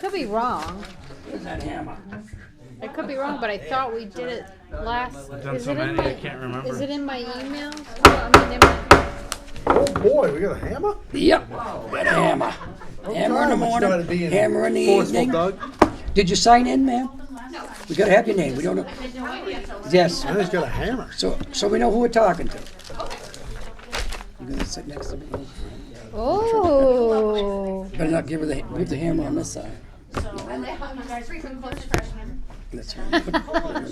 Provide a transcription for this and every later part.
Could be wrong. Where's that hammer? I could be wrong, but I thought we did it last. I've done Is so it in many, my? I can't remember. Is it in my email? Oh, I mean, in my, Oh boy, we got a hammer? Yep, got a hammer. Hammer in the morning, hammer in the Forceful, evening. Doug. Did you sign in, ma'am? We gotta have your name, we don't know. Yes, And he's got a hammer. so we know who we're talking to. You're gonna sit next to me. oh. Better not give the hammer on this side. Frequent close freshman. That's right.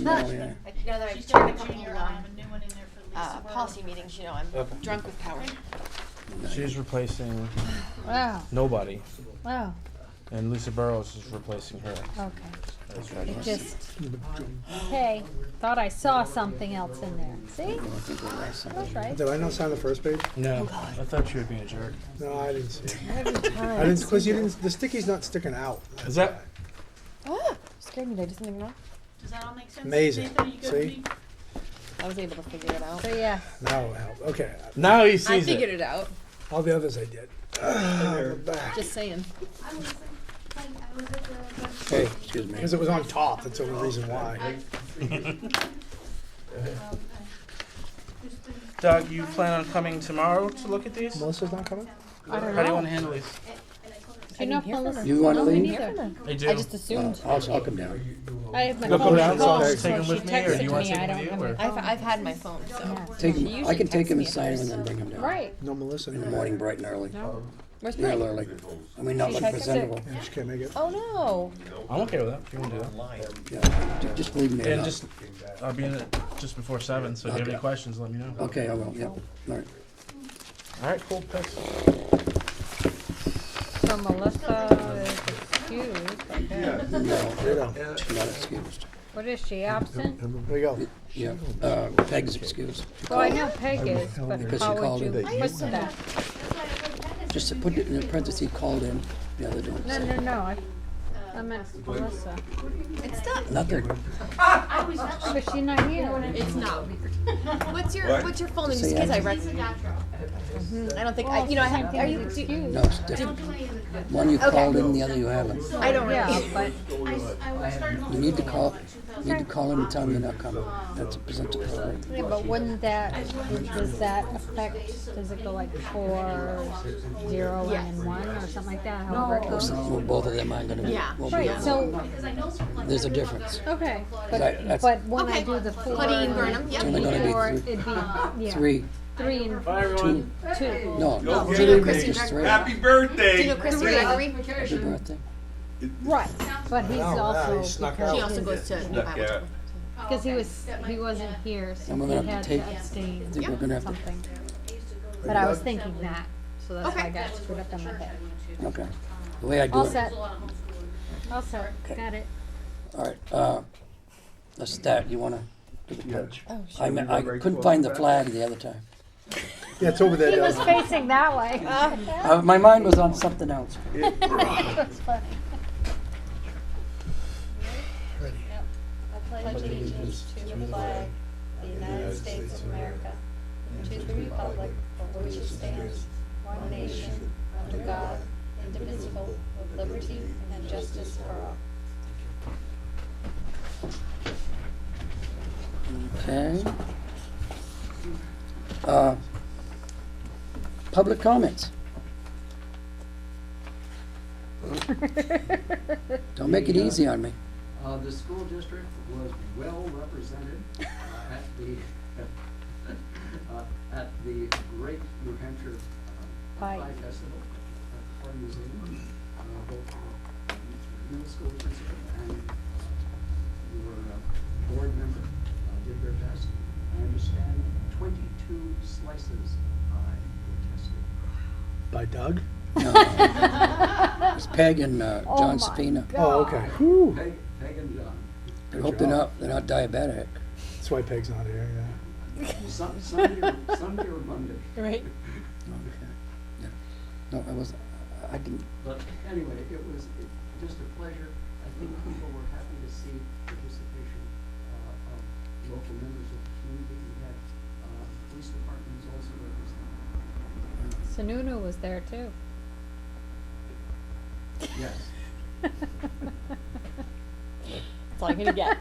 No, yeah. Now that I've started a couple policy meetings, you know, I'm drunk with power. She's replacing Wow. nobody, Wow. and Lisa Burrows is replacing her. Okay. That's right. It just. Okay. Thought I saw something else in there. See? That's right. Did I not sign the first page? No, I thought you were being a jerk. No, I didn't see it. I didn't, because you didn't, the sticky's not sticking out. Is that? Ah, scared me. Did I do something wrong? Does that all make sense? Amazing. Nathan, you good with See? me? I was able to figure it out. So yeah. Now it'll help. Okay. Now he I sees figured it. it out. All the others I did. We're back. Just saying. Hey, Excuse me. because it was on top, that's the only reason why. Doug, you plan on coming tomorrow to look at these? Melissa's not coming? I don't How do you want know. to handle these? Do you know if Melissa? You wanna No, me leave? neither. I do. I just assumed. I'll come down. I have my You'll phone. come down, so call, I'll so take them she with me, or do texted you want to me. take I them don't with have you? my Or? phone. I've had my phone, so. Yeah. Take She 'em- I usually can take texts him me and sign him first. and then bring him down. Right. No Melissa? In the morning, bright and early. No. Where's Real Brett? early. I mean, not She like texted presentable. Yeah, she can't make it. Oh no. I'm okay with that. If you want to do that. Yeah, just leave me. And enough. just, I'll be in it just before 7. So if you have any Okay. questions, let me know. Okay, I will. Yep. All right. All right, cool. Thanks. So Melissa is excused. Okay. No, she's not excused. What is she, absent? There you go. Yeah, Peg's excused. Well, I know Peg is, but Because how she would called you in. put that? Just put it in parentheses, called in the other day. No. I meant Melissa. It's not. Nothing. But she's not here. It's not weird. What's your full name? Just in case I recognize. I don't think I. You know, I have. Are you? Excused. No, it's different. One you called in, the other you haven't. I don't Yeah, really. but You need to call in and tell them you're not coming. That's a presentable. Right? yeah, but wouldn't that, does that affect, does it go like 4, 0, and 1 or something like that? However it goes? Well, both of them aren't gonna be. Yeah. Won't be Right, on. so, There's a difference. okay, That's- but when I Okay. do the 4, Putty and Burnham, yep. only gonna be 4, three. it'd be, yeah. 3, 3 and Bye, everyone. 2. no, No, no, do you know just Christy 3. Happy Do you birthday! know Christy Gregory? Happy birthday. Right, but he's No, also, he snuck because She also goes to New Look, Bible. because he wasn't here, so And we're he gonna have had to to take- abstain I think we're gonna have to. something. But I was thinking that, so that's why I Okay. got screwed up in my head. Okay. The way I do All it. set. All set, Okay. got it. All right. Let's start. You wanna do the pledge? Oh, I couldn't find the flag the other time. Yeah, it's over there. He was Doug. facing that way. My mind was on something else. It was funny. Ready. I pledge allegiance to the flag, of the United States of America, and to the republic for which it stands, one nation, under God, indivisible, with liberty and justice for all. Okay. Public comments. Don't make it easy on me. The school district was well represented at the at the Great New Hampshire Pie. Pie Festival at the Pie Museum. Both the middle school principal and your board member did their best. I understand 22 slices of pie were tested. By Doug? No. It's Peg and John my Safina. Oh, okay. Peg and John. I hope they're not diabetic. That's why Peg's not here, yeah. Sunday or Monday. Right. Okay. Yeah. No, I didn't. But anyway, it was just a pleasure. I think people were happy to see participation of local members of the community. We had police departments also represented. Sununu was there too. Yes. That's all you're gonna get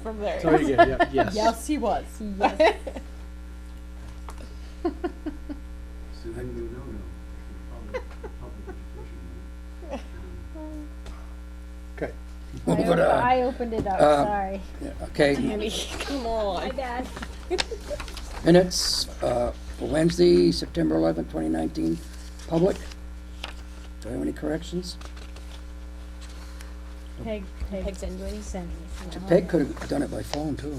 from there. That's all you get, yeah, yes. Yes, he was. So then you know, public education. Okay, Move it on. I opened it up, sorry. Yeah, okay, Tammy, come on. My bad. minutes, for Wednesday, September 11th, 2019, public. Do I have any corrections? Peg Peg's in, doing sent me. Peg could have done it by phone too.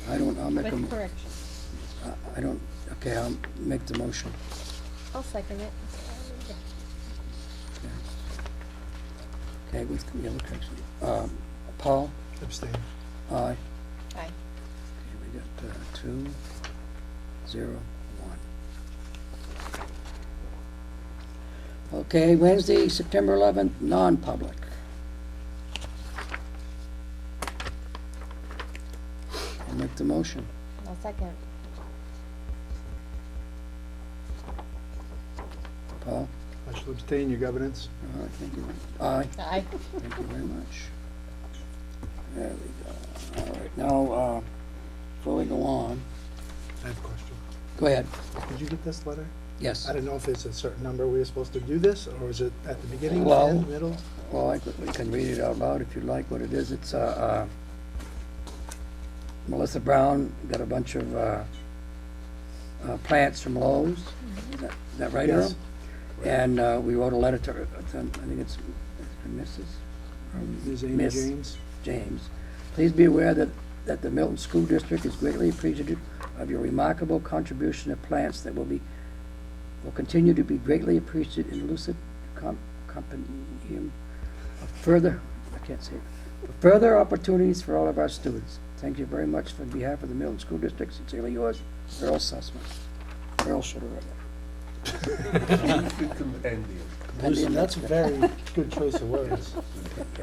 I'll make With a, correction. I don't, okay, I'll make the motion. I'll second it. Okay, with the other correction. Paul? abstain. Aye. Aye. Okay, we got 2, 0, 1. Okay, Wednesday, September 11th, non-public. I'll make the motion. I'll second. Paul? I shall abstain, your governance. All right, thank you. Aye. Aye. Thank you very much. There we go. All right, now, before we go on, I have a question. go ahead. Did you get this letter? Yes. I don't know if it's a certain number we were supposed to do this, or is it at the beginning, Well- end, middle? Well, we can read it out loud if you'd like what it is. It's, Melissa Brown got a bunch of, plants from Lowe's. Is that right, Earl? Yes. And, we wrote a letter to her, I think it's Mrs. Ms. Amy Miss James. James. Please be aware that the Milton School District is greatly appreciative of your remarkable contribution of plants that will continue to be greatly appreciated in lucid compendium of further, I can't say it, for further opportunities for all of our students. Thank you very much on behalf of the Milton School District. Sincerely yours, Earl Sussman. Earl should have read it. Compendium, That's a very good choice of words.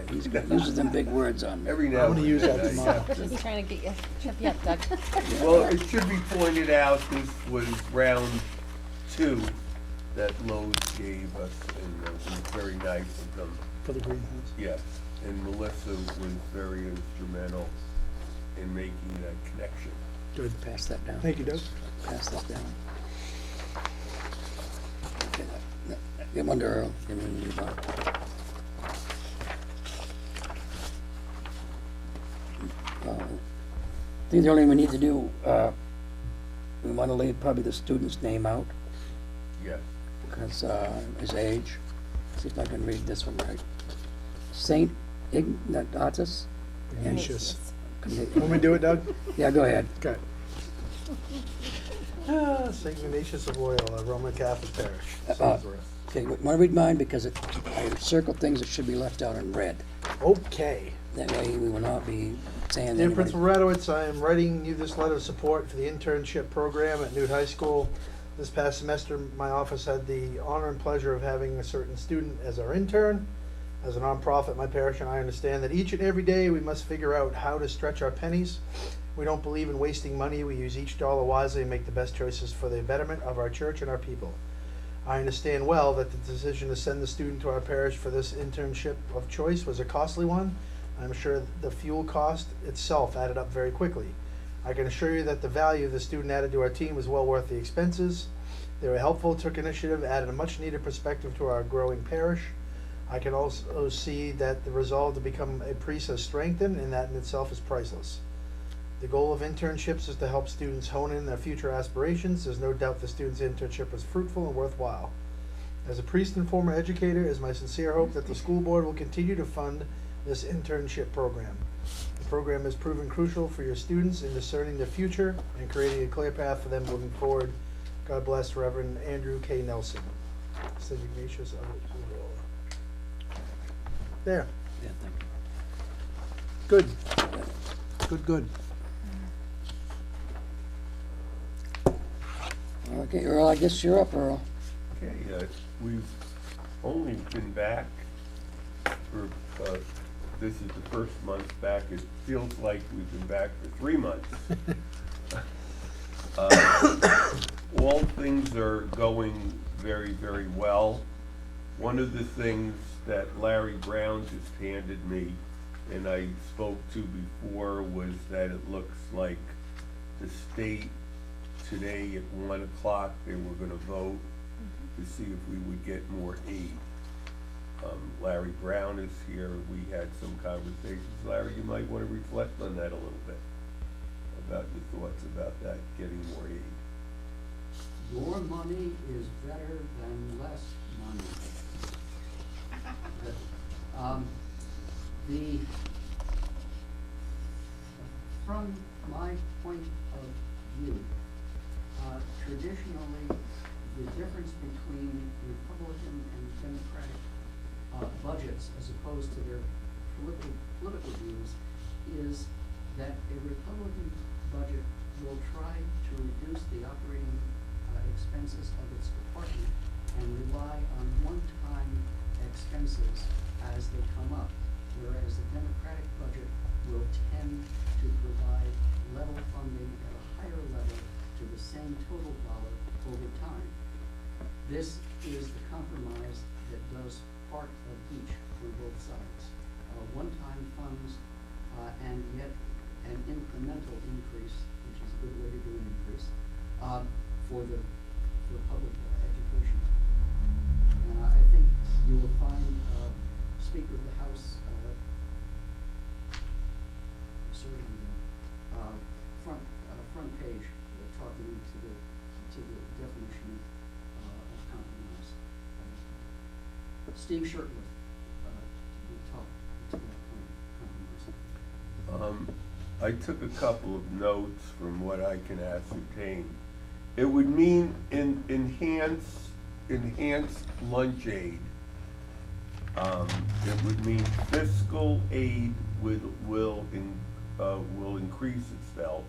He uses them big words on me. Every I'm now gonna and use then, that tomorrow. He's trying to get you, trip you up, Doug. Well, it should be pointed out, this was round 2 that Lowe's gave us, and it was very nice of them. For the greenhouse. Yes, and Melissa was very instrumental in making that connection. Good. Pass that down. Thank you, Doug. Pass that down. Okay, give one to Earl. Give one to you, Bob. I think the only thing we need to do, we want to leave probably the student's name out, Yes. because his age. See if I can read this one right. Saint Ignatius. Ignatius. Can Want me to do it, Doug? Yeah, go ahead. Okay. St. Ignatius of Loyola, Roman Catholic Parish. Sainsbury. Okay, want to read mine because I circled things that should be left out in red. Okay. That way we will not be saying Dear anybody. Principal Radowitz, I am writing you this letter of support for the internship program at Newt High School. This past semester, my office had the honor and pleasure of having a certain student as our intern. As a nonprofit, my parish and I understand that each and every day we must figure out how to stretch our pennies. We don't believe in wasting money. We use each dollar wisely and make the best choices for the betterment of our church and our people. I understand well that the decision to send the student to our parish for this internship of choice was a costly one. I'm sure the fuel cost itself added up very quickly. I can assure you that the value the student added to our team was well worth the expenses. They were helpful, took initiative, added a much needed perspective to our growing parish. I can also see that the resolve to become a priest has strengthened, and that in itself is priceless. The goal of internships is to help students hone in their future aspirations. There's no doubt the student's internship was fruitful and worthwhile. As a priest and former educator, it is my sincere hope that the school board will continue to fund this internship program. The program has proven crucial for your students in discerning their future and creating a clear path for them moving forward. God bless Reverend Andrew K. Nelson. St. Ignatius of Loyola. There. Yeah, thank you. Good. Good. Okay, Earl, I guess you're up, Earl. Okay, we've only been back for, this is the first month back. It feels like we've been back for 3 months. All things are going very, very well. one of the things that Larry Brown just handed me, and I spoke to before, was that it looks like the state today at 1 o'clock, they were gonna vote to see if we would get more aid. Larry Brown is here, we had some conversations. Larry, you might wanna reflect on that a little bit, about your thoughts about that, getting more aid. More money is better than less money. The, from my point of view, traditionally, the difference between Republican and Democratic budgets, as opposed to their political views, is that a Republican budget will try to reduce the operating expenses of its department and rely on one-time expenses as they come up, whereas the Democratic budget will tend to provide level funding at a higher level to the same total dollar over time. This is the compromise that does part of each on both sides. One-time funds and yet an incremental increase, which is a good way to do an increase, for public education. I think you will find Speaker of the House front page talking to the definition of compromise. Steve Shirtliff talked to that compromise. I took a couple of notes from what I can ascertain. It would mean enhanced lunch aid. It would mean fiscal aid will increase itself.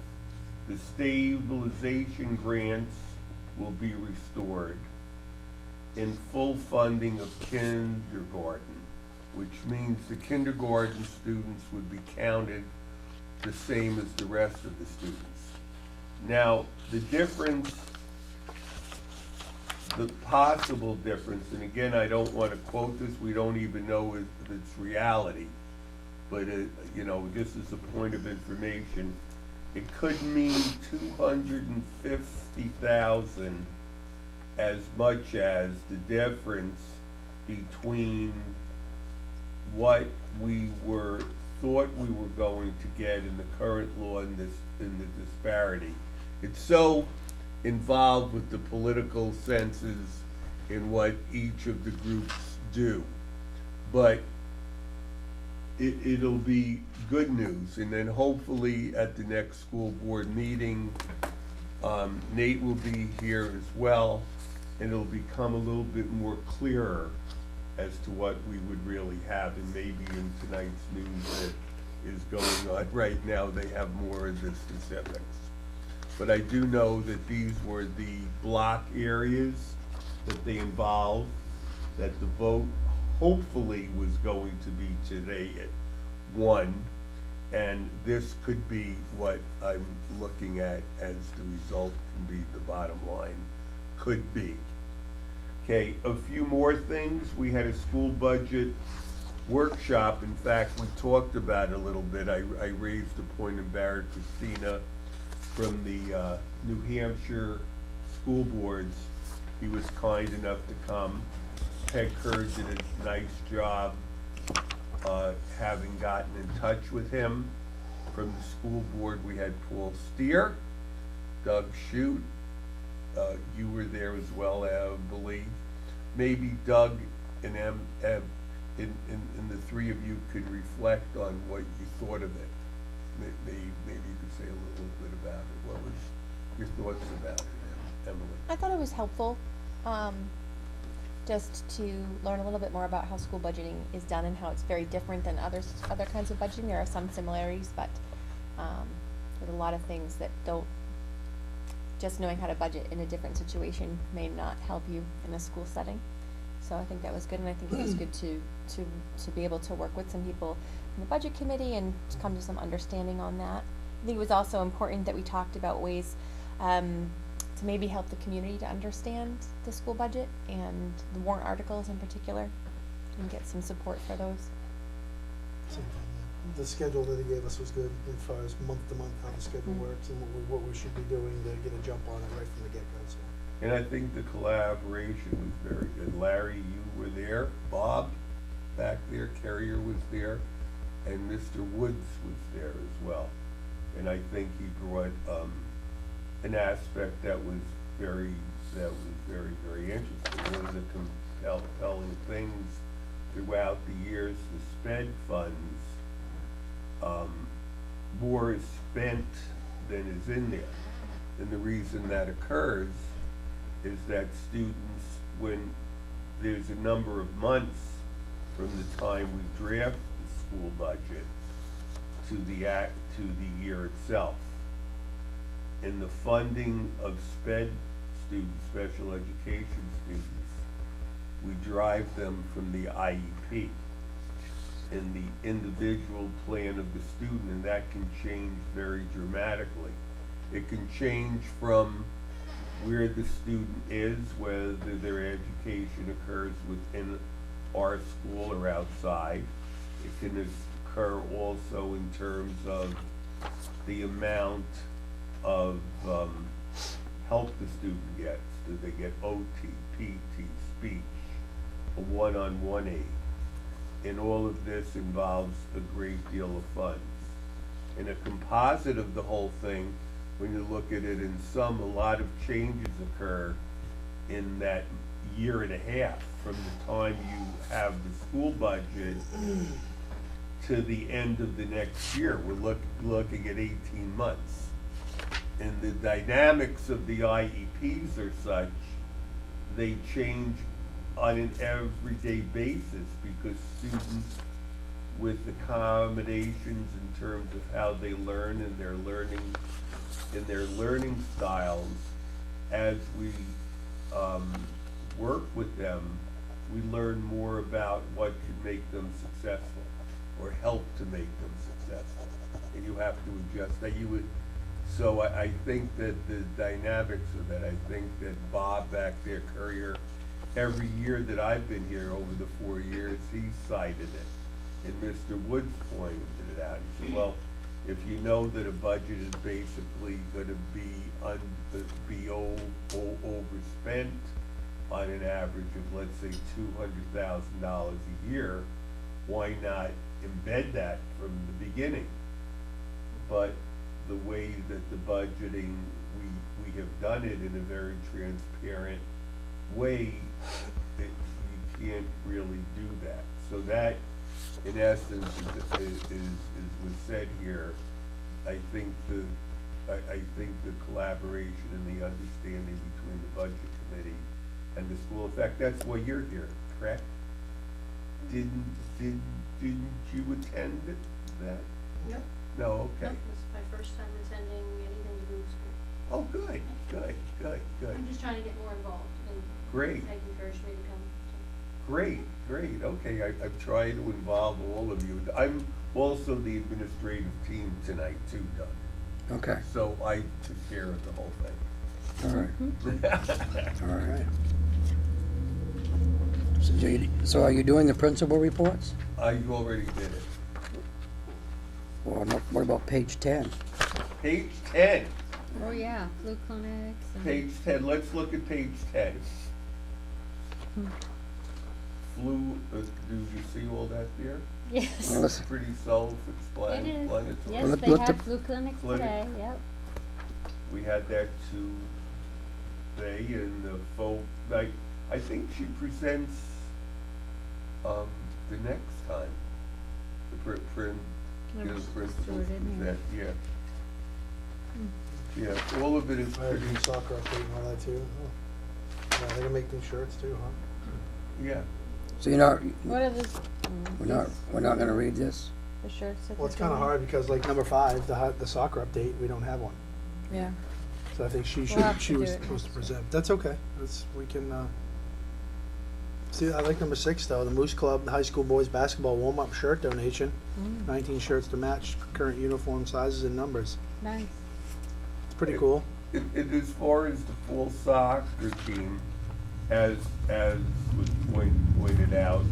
The stabilization grants will be restored. And full funding of kindergarten, which means the kindergarten students would be counted the same as the rest of the students. Now, the difference, the possible difference, and again, I don't want to quote this, we don't even know if it's reality, but you know, just as a point of information, it could mean 250,000 as much as the difference between what we thought we were going to get in the current law and the disparity. It's so involved with the political senses in what each of the groups do. But it'll be good news, and then hopefully at the next school board meeting, Nate will be here as well, and it'll become a little bit more clearer as to what we would really have, and maybe in tonight's news that is going on right now, they have more of the specifics. But I do know that these were the block areas that they involved, that the vote hopefully was going to be today at 1, and this could be what I'm looking at as the result can be the bottom line, could be. Okay, a few more things. We had a school budget workshop. In fact, we talked about it a little bit. I raised a point in Barrett Christina from the New Hampshire school boards. He was kind enough to come. Peg Kerr did a nice job having gotten in touch with him. From the school board, we had Paul Steer, Doug Shute. You were there as well, I believe. Maybe Doug and and the three of you could reflect on what you thought of it. Maybe you could say a little bit about it. What was your thoughts about it, Emily? I thought it was helpful, just to learn a little bit more about how school budgeting is done and how it's very different than other kinds of budgeting. There are some similarities, but there's a lot of things that don't. Just knowing how to budget in a different situation may not help you in a school setting. So I think that was good, and I think it was good to be able to work with some people in the budget committee and to come to some understanding on that. I think it was also important that we talked about ways to to maybe help the community to understand the school budget and the warrant articles in particular, and get some support for those. Same thing, yeah. The schedule that he gave us was good as far as month to month, how the schedule works and what we should be doing to get a jump on it right from the get-go, so. And I think the collaboration was very good. Larry, you were there, Bob back there, Carrier was there, and Mr. Woods was there as well. And I think he brought an aspect that was very, very interesting. One of the compelling things throughout the years, the sped funds, more is spent than is in there. And the reason that occurs is that students, when there's a number of months from the time we draft the school budget to the year itself, in the funding of sped students, special education students, we drive them from the IEP in the individual plan of the student, and that can change very dramatically. It can change from where the student is, whether their education occurs within our school or outside. It can occur also in terms of the amount of help the student gets. Do they get OT, PT, speech, a one-on-one aid? And all of this involves a great deal of funds. In a composite of the whole thing, when you look at it in sum, a lot of changes occur in that year and a half from the time you have the school budget to the end of the next year. We're looking at 18 months. And the dynamics of the IEPs are such, they change on an everyday basis because students with accommodations in terms of how they learn and their learning styles, as we work with them, we learn more about what can make them successful or help to make them successful. And you have to adjust that. So I think that the dynamics of that, I think that Bob back there, Courier, every year that I've been here over the 4 years, he cited it. And Mr. Woods pointed it out. He said, well, if you know that a budget is basically gonna be overspent on an average of, let's say, $200,000 a year, why not embed that from the beginning? But the way that the budgeting, we have done it in a very transparent way, you can't really do that. So that, in essence, is was said here. I think the collaboration and the understanding between the budget committee and the school, in fact, that's why you're here, correct? Didn't you attend that? No. No, No, okay. this is my first time attending anything to do with school. Oh, good. I'm just trying to get more involved, and Great. Peg encouraged me to come. Great, okay, I'm trying to involve all of you. I'm also the administrative team tonight too, Doug. Okay, So I took care of the whole thing. all right. So are you doing the principal reports? I already did it. Or no, what about page 10? Page 10, Oh, yeah, flu clinics and. page 10, let's look at page 10. Flu, do you see all that there? Yes, Well, let's- Pretty it self-explanatory. is. Well, Yes, let- they let have the- flu clinics Clinic. today, yep. We had that today, and the folk, I think she presents, the next time. The Never principals stored in here. present, yeah. Yeah, all of it is I have pretty, new soccer update and all that too. Oh. Yeah, they're gonna make new shirts too, huh? yeah. So you're not, What are the, we're not gonna read this? The shirts that Well, it's they're kinda doing? hard because like number 5, the soccer update, we don't have one. Yeah. So I think she have to she do was it supposed to next present. That's okay. We can, see, I like number 6 though, the Moose Club High School Boys Basketball Warm-Up Shirt Donation. 19 shirts to match current uniform sizes and numbers. nice. It's pretty cool. as far as the full soccer team, as was pointed out,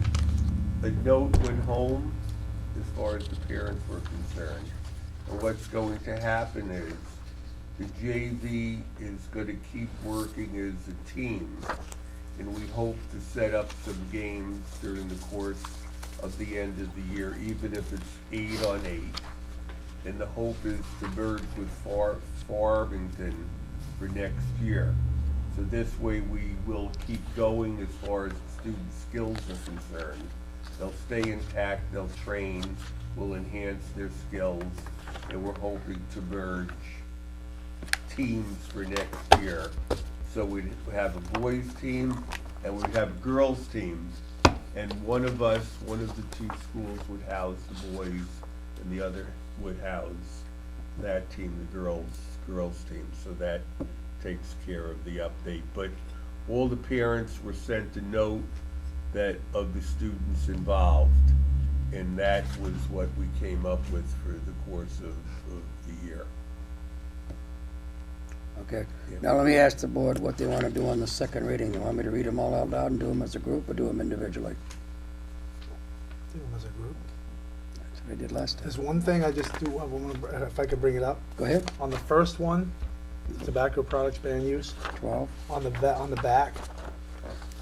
a note went home as far as the parents were concerned. And what's going to happen is the JV is gonna keep working as a team, and we hope to set up some games during the course of the end of the year, even if it's 8-on-8. And the hope is to merge with Farmington for next year. So this way we will keep going as far as student skills are concerned. They'll stay intact, they'll train, we'll enhance their skills, and we're hoping to merge teams for next year. So we'd have a boys team and we'd have girls teams. And one of the two schools would house the boys and the other would house that team, the girls team. So that takes care of the update. But all the parents were sent a note of the students involved. And that was what we came up with for the course of the year. Okay, Yeah. now let me ask the board what they want to do on the second reading. You want me to read them all out loud and do them as a group, or do them individually? Do them as a group. That's what I did last time. There's one thing I just do, if I could bring it up. Go ahead, On the first one, tobacco products ban use, 12. on the back,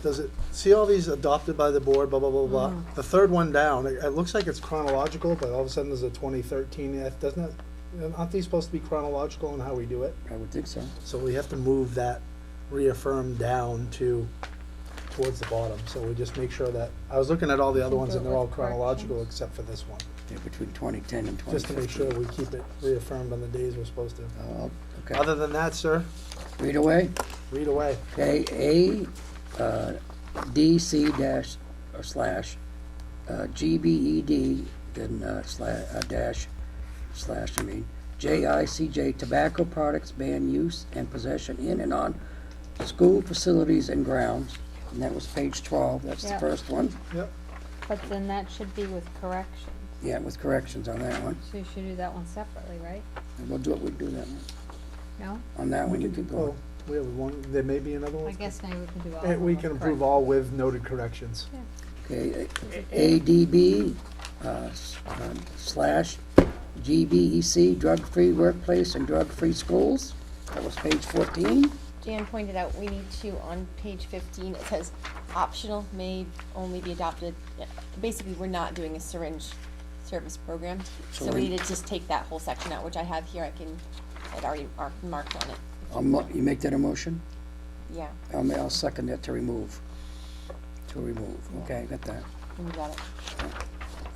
does it, see all these adopted by the board, blah, blah, blah, blah? The third one down, it looks like it's chronological, but all of a sudden there's a 2013, doesn't it? Aren't these supposed to be chronological in how we do it? I would think so. So we have to move that reaffirm down towards the bottom, so we just make sure that, I was looking at all the other Can ones do and it they're all with chronological corrections. except for this one. Yeah, between 2010 and 2015. Just to make sure we keep it reaffirmed on the days we're supposed to. Oh, okay. Other than that, sir, Read away. read away. Okay, DC dash or slash GBED then slash JICJ tobacco products ban use and possession in and on school facilities and grounds. And that was page 12. That's the Yeah. first one. Yep. But then that should be with corrections. Yeah, with corrections on that one. So you should do that one separately, right? And we'll do that one. No? On that one, you can Oh, go. we have one, there may be another I one. guess maybe we can do all of Eh, them we with can approve corrections. all with noted corrections. Okay, ADB slash GBEC, drug-free workplace and drug-free schools. That was page 14. Jan pointed out, we need to, on page 15, it says optional may only be adopted. Basically, we're not doing a syringe service program, so So we we- need to just take that whole section out, which I have here, I'd already marked on it. You make that a motion? Yeah, I'll second that to remove. To remove, okay, got that. and you got it.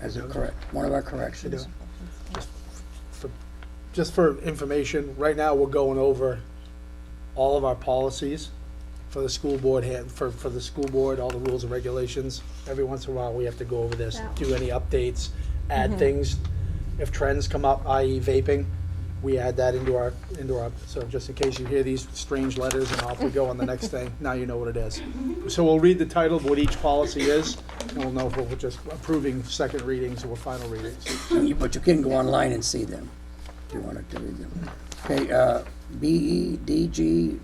As a correct, one of our corrections. Just for information, right now, we're going over all of our policies for the school board, for the school board, all the rules and regulations. Every once in a while, we have to go over this, Yeah. do any updates, add things. If trends come up, i.e. vaping, we add that into our, so just in case you hear these strange letters and off we go on the next thing, now you know what it is. So we'll read the title of what each policy is, and we'll know if we're just approving second readings or final readings. But you can go online and see them, if you wanted to read them. Okay, BEDG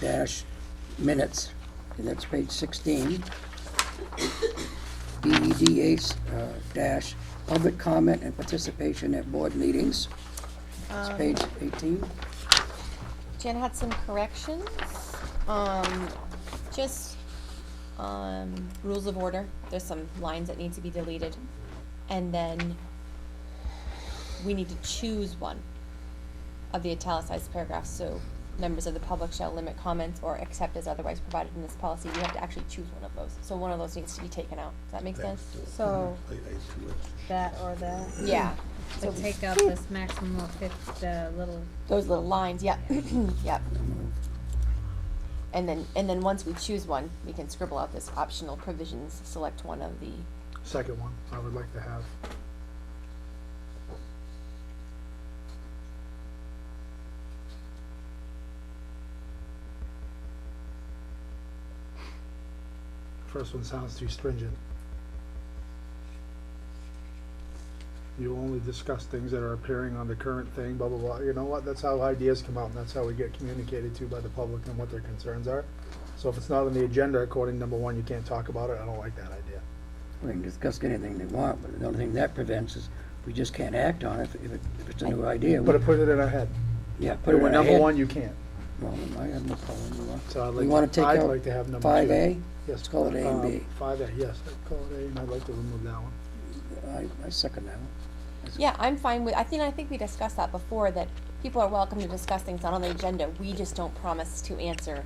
dash minutes, and that's page 16. BEDH dash public comment and participation at board meetings. It's page 18. Jen had some corrections, just, rules of order, there's some lines that need to be deleted. And then we need to choose one of the italicized paragraphs, so members of the public shall limit comments or accept as otherwise provided in this policy. You have to actually choose one of those, so one of those needs to be taken out, does that make sense? So, that or that? Yeah, So take out this maximum of 50, little, those little lines, yep, yep. And then once we choose one, we can scribble out this optional provisions, select one of the, Second one, I would like to have. First one sounds too stringent. You only discuss things that are appearing on the current thing, blah, blah, blah. You know what? That's how ideas come out, and that's how we get communicated to by the public and what their concerns are. So if it's not on the agenda according to number one, you can't talk about it. I don't like that idea. We can discuss anything they want, but the only thing that prevents is we just can't act on it if it's a new idea. But put it in our head. Yeah, put But it in when our number head. one, you can't. Well, I have no problem with that. So We wanna take I'd out like to have number two. 5A? Yes. Let's call it A and B. 5A, yes, I'd call it A, and I'd like to remove that one. I second that one. Yeah, I'm fine with, I think we discussed that before, that people are welcome to discuss things not on the agenda. We just don't promise to answer.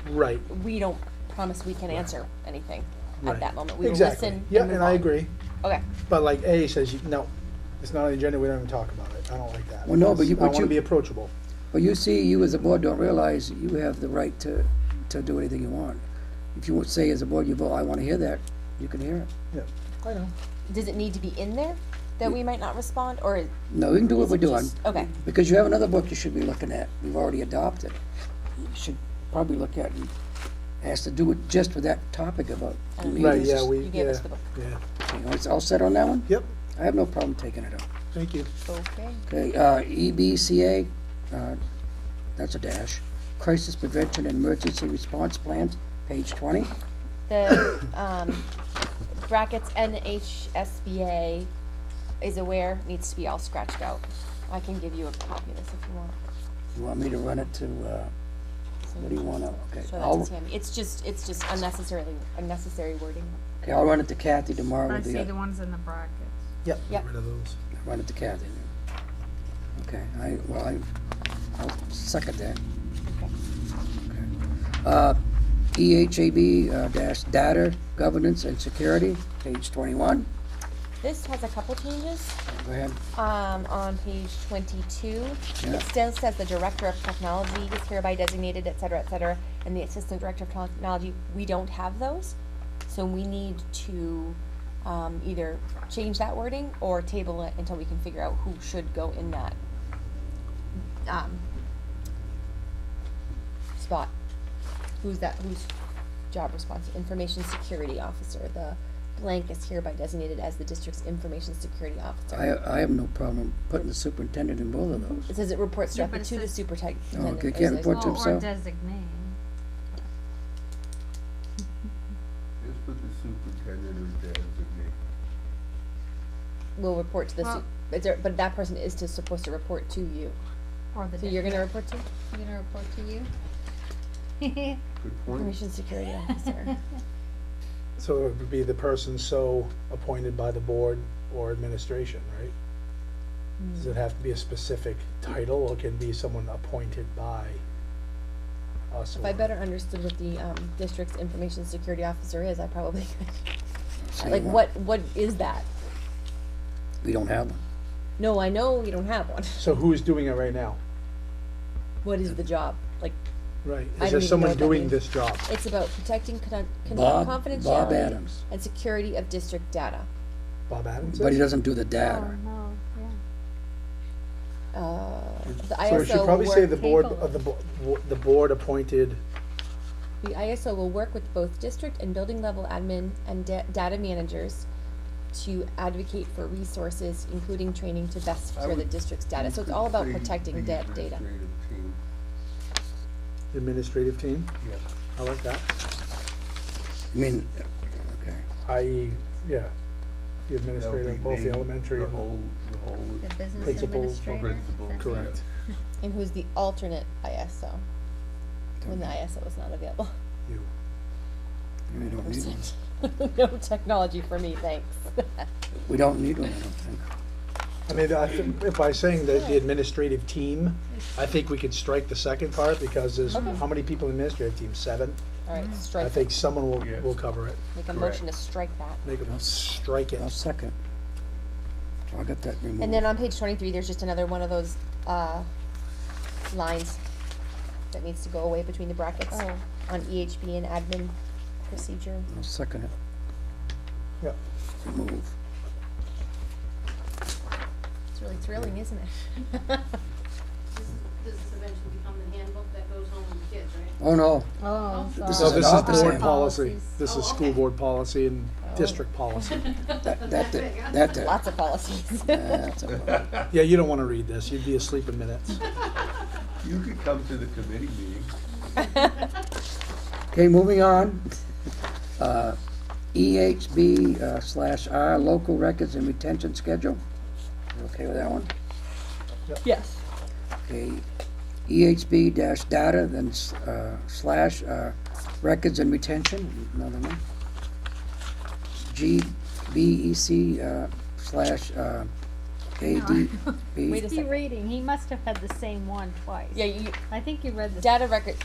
Right. We don't promise we can answer anything at Right. that moment. We will Exactly. listen Yeah, and move and I on. agree. Okay. But like A says, no, it's not on the agenda, we don't even talk about it. I don't like that. Well, no, but I but want to you- be approachable. But you see, you as a board don't realize you have the right to do anything you want. If you would say as a board, you vote, I wanna hear that, you can hear it. Yeah, I know. Does it need to be in there that we might not respond, or No, we can do what is we're it doing. just- okay. Because you have another book you should be looking at, we've already adopted. You should probably look at, and has to do it just with that topic about I don't know. Right, meetings. yeah, we, You gave yeah, us the book. yeah. You know, it's all set on that one? Yep, I have no problem taking it up. thank you. Okay. Okay, EBCA, that's a dash. Crisis Prevention and Emergency Response Plans, page 20. The, brackets NHSBA is aware, needs to be all scratched out. I can give you a copy of this if you want. You want me to run it to, what do you want to, okay. Show that I'll- to Tammy. It's just unnecessary wording. Okay, I'll run it to Kathy tomorrow I with see the the, ones in the brackets. Yep, Yep. get rid of those. run it to Kathy. Okay, I'll second that. Okay. EHAB, dash data, governance and security, page 21. This has a couple changes. Go ahead. On page 22, Yeah. it still says the director of technology is hereby designated, et cetera, and the assistant director of technology, we don't have those. So we need to, either change that wording or table it until we can figure out who should go in that, spot. Who's job responsible, information security officer, the blank is hereby designated as the district's information security officer. I have no problem putting the superintendent in both of It those. says it reports Yeah, directly but it to the says- superintendent. Okay, It can't says- report to Or himself? designate. Just put the superintendent or designate. Will report to the Well- but that person is supposed to report to you. Or the. So you're gonna report to You're gonna report to you? Good point. information security officer. So it would be the person so appointed by the board or administration, right? Does it have to be a specific title, or can it be someone appointed by us? If I or- better understood what the district's information security officer is, I probably So could. you Like, want- what is that? We don't have one. No, I know you don't have one. So who is doing it right now? What is the job? Like, Right, I is don't there even know someone what that doing means. this job? it's about protecting Bob confidentiality Adams. and security of district data. Bob Adams But he is? doesn't do the Oh, data. no, yeah. The So we should ISO probably will say work, the board, Table. the board appointed, the ISO will work with both district and building level admin and data managers to advocate for resources, including training to best I secure the would- district's data. You So it's could all about say protecting the data. administrative team. administrative team, Yeah. I like that. I mean, okay. I.e., yeah, the That would administrative, be both the named elementary The and whole, The business Principal, administrator. principal, That's- correct. And who's the alternate ISO when the ISO is not available? You. We don't need one. No technology for me, thanks. We don't need one, I don't think. I mean, I think, if by saying that the administrative team, I think we could strike the second part, because there's, Okay. how many people in the administrative team? 7? All right, I strike, think someone Yeah. will cover it. make a motion to strike that. Make them strike it. I'll second. So I got that removed. And then on page 23, there's just another one of those lines that needs to go away between the brackets on EHB and admin procedure. I'll second it. Yep. Remove. It's really thrilling, isn't it? Does this eventually become the handbook that goes home with kids, right? Oh, no. Oh, This So is this an is opposite. board policy. Policies. This is Oh, school okay. board policy, and district policy. That's it. Lots of policies. That's it. Yeah, you don't want to read this. You'd be asleep in minutes. You could come to the committee meeting. Okay, moving on. EHB /R, local records and retention schedule. You okay with that one? Yes. Okay, EHB data, then slash records and retention, another one. GBEC slash ADB. Wait a He second. reading, he must have had the same one twice. Yeah, you, I think you read the, data record,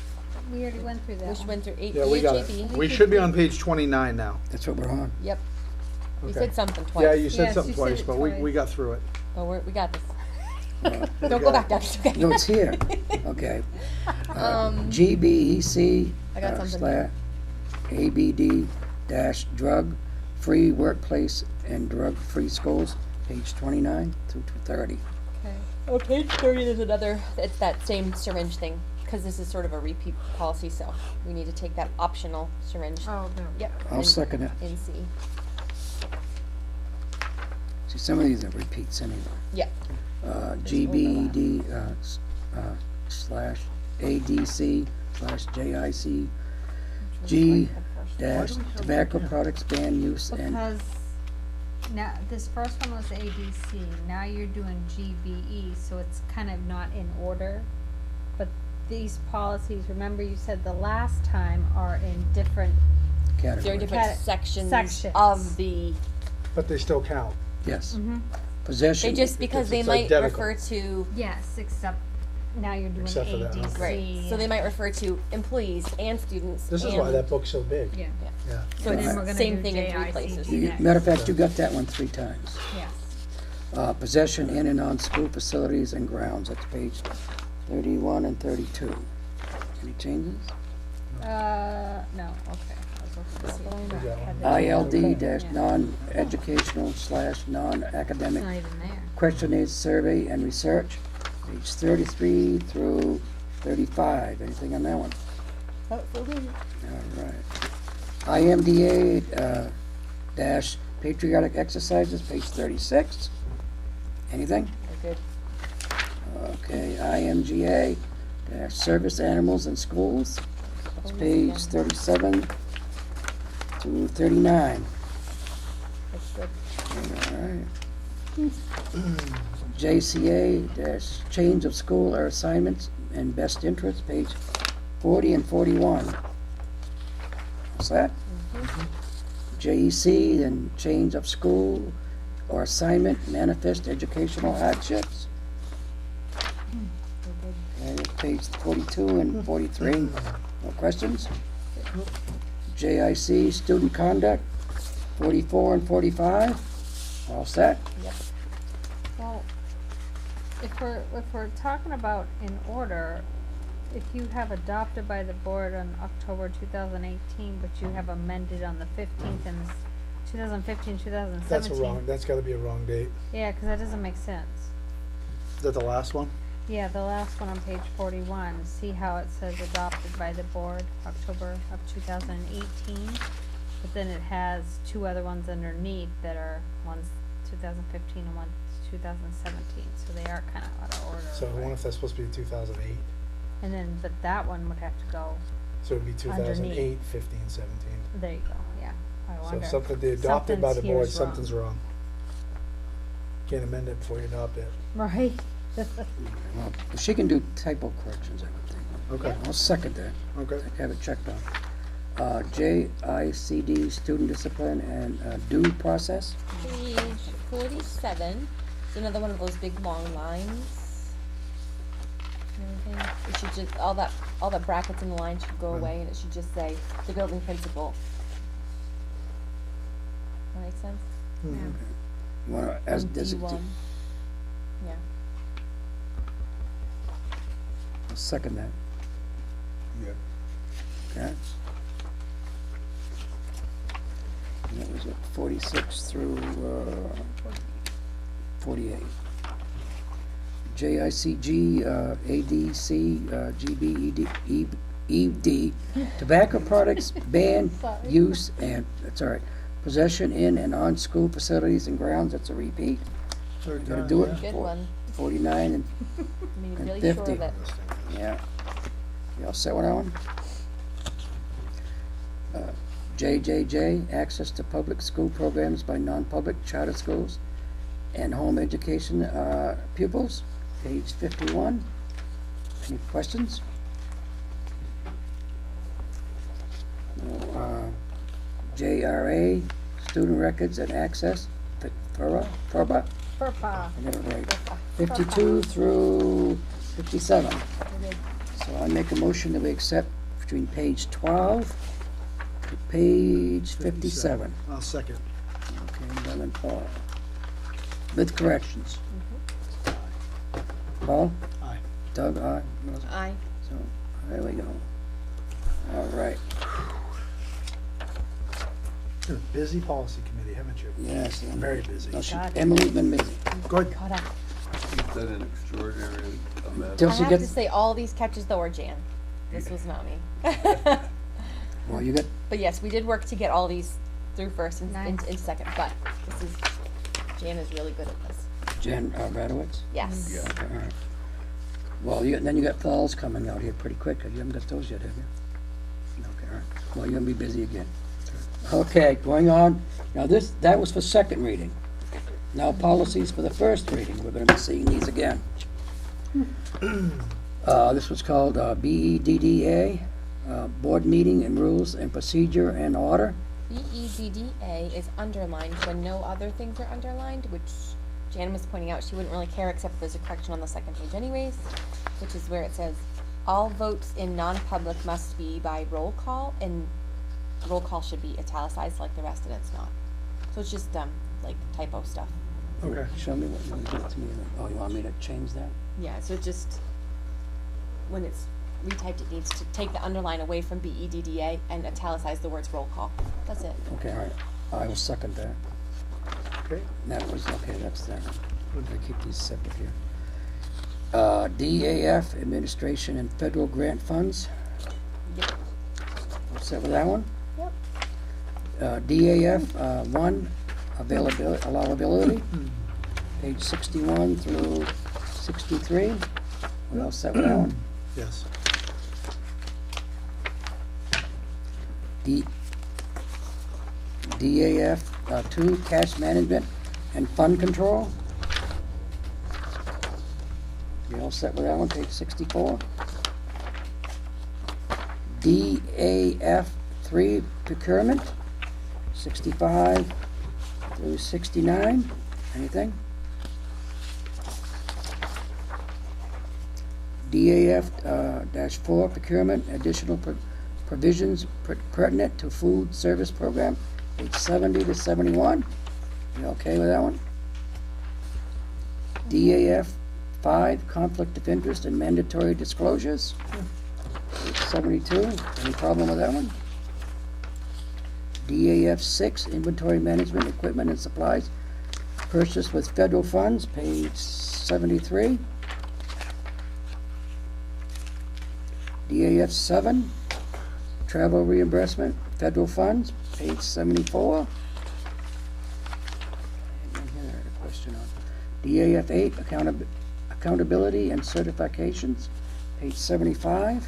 we already went through that which one. went through Yeah, we got it. EHAB. We should be on page 29 now. That's what we're on. Yep. You Okay. said something twice. Yeah, you said Yes, something you said twice, it but we got through it. But we got this. Uh, Don't go back down, it's okay. No, it's here. Okay. GBEC I got something slash ABD dash drug-free workplace and drug-free schools, page 29 through 30. Okay. Oh, page 30 is another, it's that same syringe thing, because this is sort of a repeat policy, so we need to take that optional syringe. Oh, no. Yep. I'll and- second it. And see. See, some of these are repeats anyway. Yeah. GBED slash ADC slash JIC G dash tobacco products ban use and Because now, this first one was ADC, now you're doing GBE, so it's kind of not in order. But these policies, remember you said the last time, are in different, There are category. different Cat- sections sections. of the, But they still count. Yes. Mm-hmm. Possession. they just, because they it's might identical. refer to, yes, except now you're doing Except for that, ADC. okay. right, so they might refer to employees and students. This is and- why that book's so big. Yeah. Yeah. So And then it's we're the gonna same do thing in three JICD. places. You- Matter of fact, you got that one 3 times. Yes. Possession in and on school facilities and grounds, that's page 31 and 32. Any changes? No, okay. I was looking to see if I had that. ILD dash Yeah. non-educational slash It's non-academic not even there. questionnaire survey and research, page 33 through 35. Anything on that one? Oh, okay. All right. IMDA dash patriotic exercises, page 36. Anything? We're good. Okay, IMGA dash service animals in schools, it's page 37 to 39. That's good. All right. JCA dash change of school or assignments and best interest, page 40 and 41. What's that? JEC, then change of school or assignment, manifest educational hardships. Okay, page 42 and 43. No questions? JIC, student conduct, 44 and 45. All set? Yep. Well, if we're talking about in order, if you have adopted by the board on October 2018, but you have amended on the 15th and 2015, 2017. That's a wrong, that's gotta be a wrong date. Yeah, 'cause that doesn't make sense. Is that the last one? Yeah, the last one on page 41, see how it says adopted by the board, October of 2018? But then it has 2 other ones underneath that are, one's 2015 and one's 2017, so they are kinda out of order. So I right? wonder if that's supposed to be 2008. And then, but that one would have to go, So it'd be 2008, Underneath. 15, 17. there you go, yeah, I So wonder. if something they adopted by the Something's board, here's something's wrong. Can't amend it before you adopt it. Right? Well, she can do typo corrections, I would think. Okay, I'll second that. okay. I have it checked on. JICD, student discipline and due process. Page 47, it's another one of those big long lines. And everything. It should just, all that brackets in the line should go away, and it should just say, the building principal. That make sense? Mhm. You wanna, as And designated, D1. Yeah. I'll second that, Yeah. okay? And that was what, 46 through 48. JICG, ADC, GBED, ED, tobacco products ban, Sorry. use, and, that's all right, possession in and on school facilities and grounds, that's a repeat. Third Gotta time, do it. yeah. Good one. 49 and, Made And really 50. sure of it. yeah. You all set with that one? JJJ, access to public school programs by non-public charter schools and home education pupils, page 51. Any questions? JRA, student records and access, FERPA, FERPA. I got it right. FERPA. 52 through 57. We're good. So I make a motion that we accept between page 12 to page 57. I'll second. Okay, Bill and Paul. With corrections. Paul? Aye. Doug, aye. Melissa? Aye. So, there we go. All right. Been a busy policy committee, haven't you? Yes. Very busy. No, she- God. Emily's been busy. Good. Caught up. Is that an extraordinary amount? Till I she have to gets, say, all these catches though are Jan. This was not me. well, you got, But yes, we did work to get all these through first and Nice. into second, but this is, Jan is really good at this. Jen Radowitz. Yes. Yeah. Okay, all right. Well, then you got falls coming out here pretty quick. You haven't got those yet, have you? Okay, all right. Well, you're gonna be busy again. Okay, going on. Now that was for second reading. Now policies for the first reading. We're gonna be seeing these again. This was called BEDDA, Board Meeting and Rules and Procedure and Order. BEDDA is underlined when no other things are underlined, which Jan was pointing out she wouldn't really care except there's a correction on the second page anyways, which is where it says, all votes in non-public must be by roll call, and roll call should be italicized like the rest, and it's not. So it's just, like typo stuff. Okay. Show me what you want to give it to me. Oh, you want me to change that? Yeah, so just, when it's retyped, it needs to take the underline away from BEDDA and italicize the words roll call. That's it. Okay, all right. I will second that. Okay. That was, okay, that's that. We're gonna keep these separate here. DAF, Administration and Federal Grant Funds. Yep. All set with that one? Yep. DAF, 1, allowability, page 61 through 63. We all set with that one? Yes. DAF, 2, cash management and fund control. You all set with that one, page 64? DAF 3, procurement, 65 through 69. Anything? DAF dash 4, procurement, additional provisions pertinent to food service program, page 70 to 71. You okay with that one? DAF 5, conflict of interest and mandatory disclosures, page 72. Any problem with that one? DAF 6, inventory management, equipment and supplies purchased with federal funds, page 73. DAF 7, travel reimbursement, federal funds, page 74. And here I had a question on DAF 8, accountability and certifications, page 75.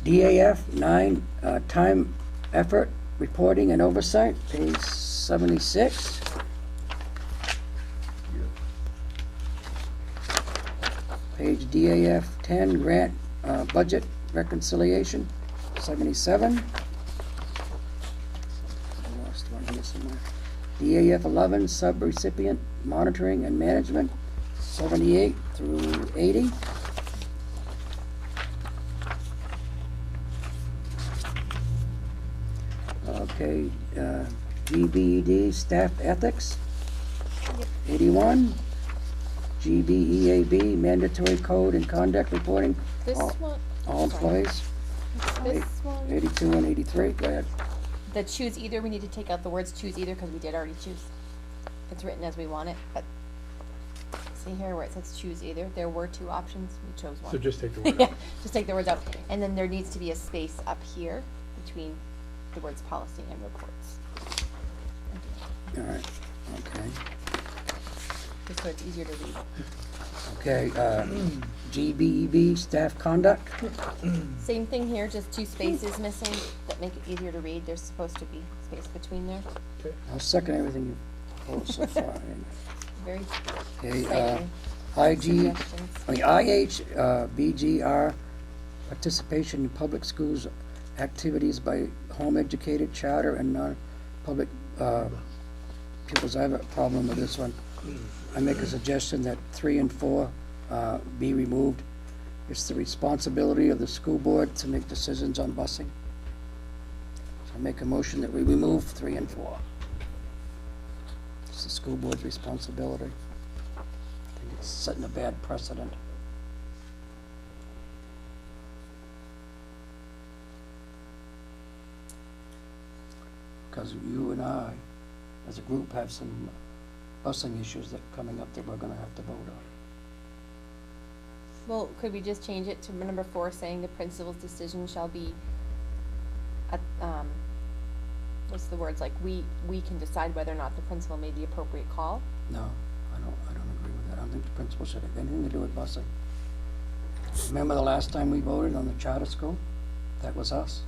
DAF 9, time, effort, reporting and oversight, page 76. Page DAF 10, grant, budget reconciliation, 77. I lost one here somewhere. DAF 11, sub-recipient monitoring and management, 78 through 80. Okay, GBED, staff ethics, 81. GBEAB, mandatory code and conduct reporting, This all one. all sorry. employees, This one. 82 and 83, go ahead. The choose either, we need to take out the words choose either because we did already choose. It's written as we want it, but see here where it says choose either, there were 2 options, we chose one. So just take the word Yeah, out. just take the words out. And then there needs to be a space up here between the words policy and reports. All right, okay. Just so it's easier to read. Okay, GBEB, staff conduct. Same thing here, just two spaces missing that make it easier to read. There's supposed to be space between there. I'll second everything you've proposed so far. Very Okay, exciting IG, suggestions. BGR, participation in public schools activities by home educated, charter, and non-public pupils. I have a problem with this one. I make a suggestion that 3 and 4 be removed. It's the responsibility of the school board to make decisions on busing. So I make a motion that we remove 3 and 4. It's the school board's responsibility. I think it's setting a bad precedent. Because you and I, as a group, have some busing issues that coming up that we're gonna have to vote on. Well, could we just change it to number 4, saying the principal's decision shall be, what's the words, like, we can decide whether or not the principal made the appropriate call? No, I don't agree with that. I don't think the principal should have anything to do with busing. Remember the last time we voted on the charter school? That was us.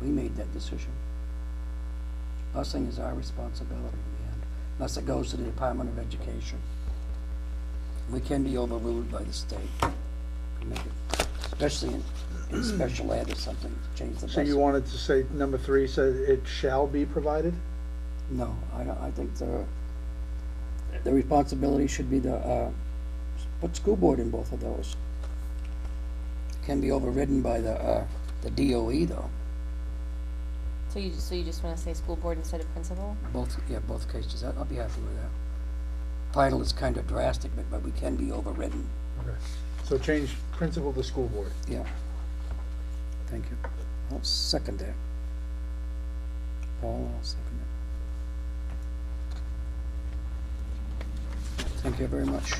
We made that decision. Busing is our responsibility in the end, unless it goes to the Department of Education. We can be overruled by the state. We make it, especially in special ed or something, change the busing. So you wanted to say number 3 says it shall be provided? No, I don't, I think the responsibility should be put school board in both of those. Can be overridden by the DOE though, So you just wanna say school board instead of principal? both cases, I'll be happy with that. Title is kind of drastic, but we can be overridden, Okay. So change principal to school board. yeah. Thank you. I'll second that. Paul, I'll second it. Thank you very much.